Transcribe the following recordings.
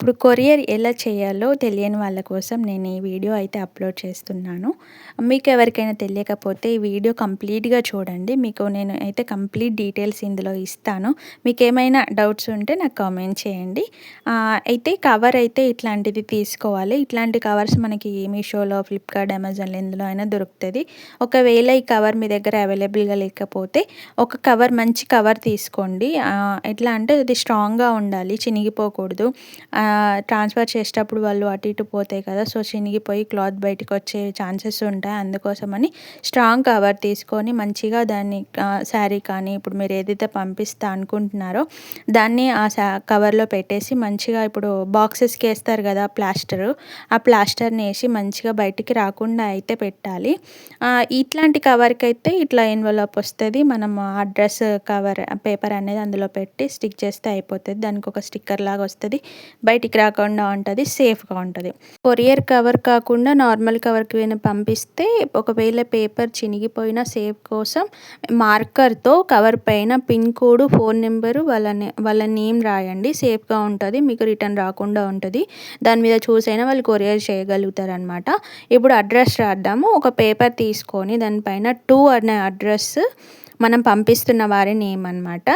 ఇప్పుడు కొరియర్ ఎలా చేయాలో తెలియని వాళ్ళ కోసం నేను ఈ వీడియో అయితే అప్లోడ్ చేస్తున్నాను. మీకు ఎవరికైనా తెలియకపోతే ఈ వీడియో కంప్లీట్‌గా చూడండి. మీకు నేను అయితే కంప్లీట్ డీటెయిల్స్ ఇందులో ఇస్తాను. మీకేమైనా డౌట్స్ ఉంటే నాకు కామెంట్ చేయండి. అయితే కవర్ అయితే ఇట్లాంటిది తీసుకోవాలి. ఇట్లాంటి కవర్స్ మనకి మీషోలో, ఫ్లిప్‌కార్ట్, అమెజాన్‌లో ఎందులో అయినా దొరుకుతది. ఒకవేళ ఈ కవర్ మీ దగ్గర అవైలబుల్‌గా లేకపోతే ఒక కవర్ మంచి కవర్ తీసుకోండి. ఎట్లా అంటే అది స్ట్రాంగ్‌గా ఉండాలి, చినిగిపోకూడదు. ట్రాన్స్ఫర్ చేసేటప్పుడు వాళ్ళు అటు ఇటు పోతాయి కదా, సో చినిగిపోయి క్లాత్ బయటకు వచ్చే ఛాన్సెస్ ఉంటాయి. అందుకోసమని స్ట్రాంగ్ కవర్ తీసుకొని మంచిగా దాన్ని శారీ కానీ ఇప్పుడు మీరు ఏదైతే పంపిస్తా అనుకుంటున్నారో దాన్ని ఆ కవర్లో పెట్టేసి మంచిగా ఇప్పుడు బాక్సెస్కి వేస్తారు కదా ప్లాస్టరు, ఆ ప్లాస్టర్ని వేసి మంచిగా బయటికి రాకుండా అయితే పెట్టాలి. ఇట్లాంటి కవర్కి అయితే ఇట్లా ఎన్వలప్ వస్తుంది. మనం అడ్రస్ కవర్ పేపర్ అనేది అందులో పెట్టి స్టిక్ చేస్తే అయిపోతుంది. దానికి ఒక స్టిక్కర్ లాగా వస్తుంది, బయటికి రాకుండా ఉంటుంది, సేఫ్గా ఉంటుంది. కొరియర్ కవర్ కాకుండా నార్మల్ కవర్కి పంపిస్తే ఒకవేళ పేపర్ చినిగిపోయిన సేఫ్ కోసం మార్కర్తో కవర్ పైన పిన్ కోడ్, ఫోన్ నెంబరు, వాళ్ళ నేమ్ రాయండి. సేఫ్గా ఉంటుంది, మీకు రిటర్న్ రాకుండా ఉంటుంది. దాని మీద చూసైనా వాళ్ళు కొరియర్ చేయగలుగుతారు అనమాట. ఇప్పుడు అడ్రస్ రాద్దాము. ఒక పేపర్ తీసుకొని దానిపైన 2 అనే అడ్రస్ మనం పంపిస్తున్న వారి నేమ్ అనమాట.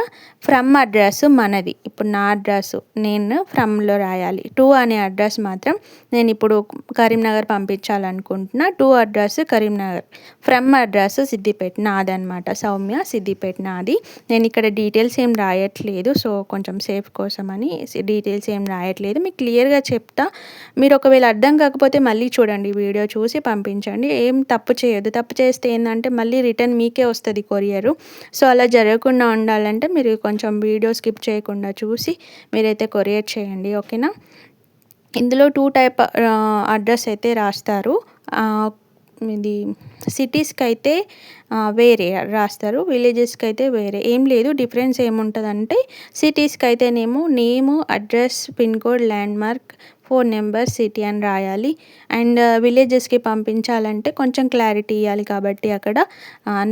ఫ్రమ్ అడ్రస్ మనది, ఇప్పుడు నా అడ్రస్ నేను ఫ్రమ్లో రాయాలి. 2 అనే అడ్రస్ మాత్రం నేను ఇప్పుడు కరీంనగర్ పంపించాలనుకుంటున్నా. 2 address Karimnagar. From address Siddipet నాదనమాట. సౌమ్య, సిద్దిపేట నాది. నేను ఇక్కడ డీటెయిల్స్ ఏం రాయట్లేదు, సో కొంచెం సేఫ్ కోసమని డీటెయిల్స్ ఏం రాయట్లేదు. మీకు క్లియర్గా చెప్తా. మీరు ఒకవేళ అర్థం కాకపోతే మళ్ళీ చూడండి, వీడియో చూసి పంపించండి. ఏం తప్పు చేయొద్దు. తప్పు చేస్తే ఏంటంటే మళ్ళీ రిటర్న్ మీకే వస్తుంది కొరియరు. సో అలా జరగకుండా ఉండాలంటే మీరు కొంచెం వీడియో స్కిప్ చేయకుండా చూసి మీరైతే కొరియర్ చేయండి, ఓకేనా. ఇందులో 2 టైప్ అడ్రస్ అయితే రాస్తారు. ఇది సిటీస్కి అయితే వేరే రాస్తారు, విలేజెస్కి అయితే వేరే. ఏం లేదు, డిఫరెన్స్ ఏముంటుందంటే సిటీస్కి అయితేనేమో name, address, pin code, landmark, phone number, city అని రాయాలి. అండ్ విలేజెస్కి పంపించాలంటే కొంచెం క్లారిటీ ఇవ్వాలి కాబట్టి అక్కడ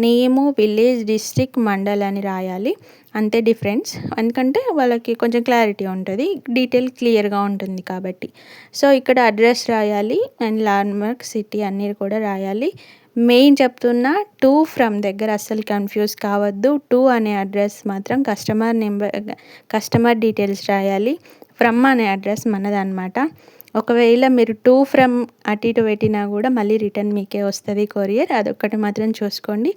నేము, విలేజ్, డిస్ట్రిక్ట్, మండల్ అని రాయాలి. అంతే డిఫరెన్స్, ఎందుకంటే వాళ్ళకి కొంచెం క్లారిటీ ఉంటుంది, డీటెయిల్ క్లియర్గా ఉంటుంది కాబట్టి. సో ఇక్కడ అడ్రస్ రాయాలి అండ్ ల్యాండ్ మార్క్, సిటీ అన్నీ కూడా రాయాలి. మెయిన్ చెప్తున్నా, 2 ఫ్రమ్ దగ్గర అస్సలు కన్ఫ్యూజ్ కావద్దు. 2 అనే అడ్రస్ మాత్రం కస్టమర్ డీటెయిల్స్ రాయాలి. ఫ్రమ్ అనే అడ్రస్ మనదన్నమాట. ఒకవేళ మీరు 2 ఫ్రమ్ అటు ఇటు పెట్టినా కూడా మళ్ళీ రిటర్న్ మీకే వస్తుంది కొరియర్. అదొక్కటి మాత్రం చూసుకోండి.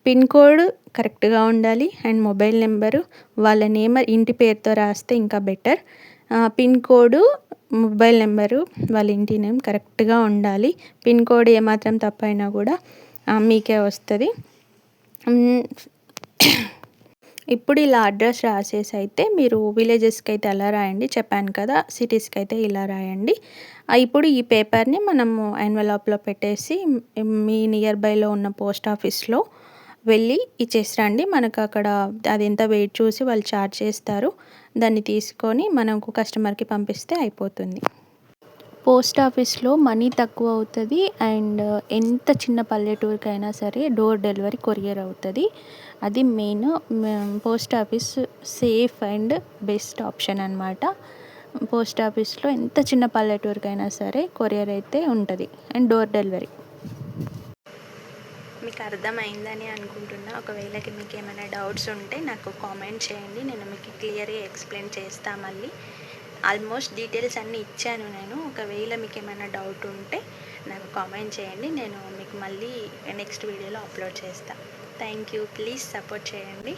పిన్ కోడ్ కరెక్ట్గా ఉండాలి అండ్ మొబైల్ నెంబరు, వాళ్ళ నేమ్ ఇంటి పేరుతో రాస్తే ఇంకా better. Pin code, mobile number, వాళ్ళ ఇంటి నేమ్ కరెక్ట్గా ఉండాలి. పిన్ కోడ్ ఏమాత్రం తప్పైనా కూడా మీకే వస్తుంది. ఇప్పుడు ఇలా అడ్రస్ రాసేసి అయితే మీరు విలేజెస్కి అయితే అలా రాయండి, చెప్పాను కదా. సిటీస్కి అయితే ఇలా రాయండి. ఇప్పుడు ఈ పేపర్ని మనము ఎన్వలప్లో పెట్టేసి మీ నియర్ బైలో ఉన్న పోస్ట్ ఆఫీస్లో వెళ్ళి ఇచ్చేసి రండి. మనకు అక్కడ అది ఎంత వెయిట్ చూసి వాళ్ళు ఛార్జ్ చేస్తారు. దాన్ని తీసుకొని మనకు కస్టమర్కి పంపిస్తే అయిపోతుంది. పోస్ట్ ఆఫీస్లో మనీ తక్కువ అవుతుంది అండ్ ఎంత చిన్న పల్లెటూరుకైనా సరే డోర్ డెలివరీ కొరియర్ అవుతుంది. అది main. Post office safe and best option అనమాట. పోస్ట్ ఆఫీస్లో ఎంత చిన్న పల్లెటూరుకైనా సరే కొరియర్ అయితే ఉంటుంది అండ్ డోర్ డెలివరీ. మీకు అర్థమైందని అనుకుంటున్నా. ఒకవేళ మీకు ఏమైనా డౌట్స్ ఉంటే నాకు కామెంట్ చేయండి, నేను మీకు క్లియర్గా ఎక్స్ప్లెయిన్ చేస్తాను. మళ్ళీ ఆల్మోస్ట్ డీటెయిల్స్ అన్నీ ఇచ్చాను నేను. ఒకవేళ మీకు ఏమైనా డౌట్ ఉంటే నాకు కామెంట్ చేయండి, నేను మీకు మళ్ళీ నెక్స్ట్ వీడియోలో అప్లోడ్ చేస్తాను. Thank you. ప్లీజ్ సపోర్ట్ చేయండి.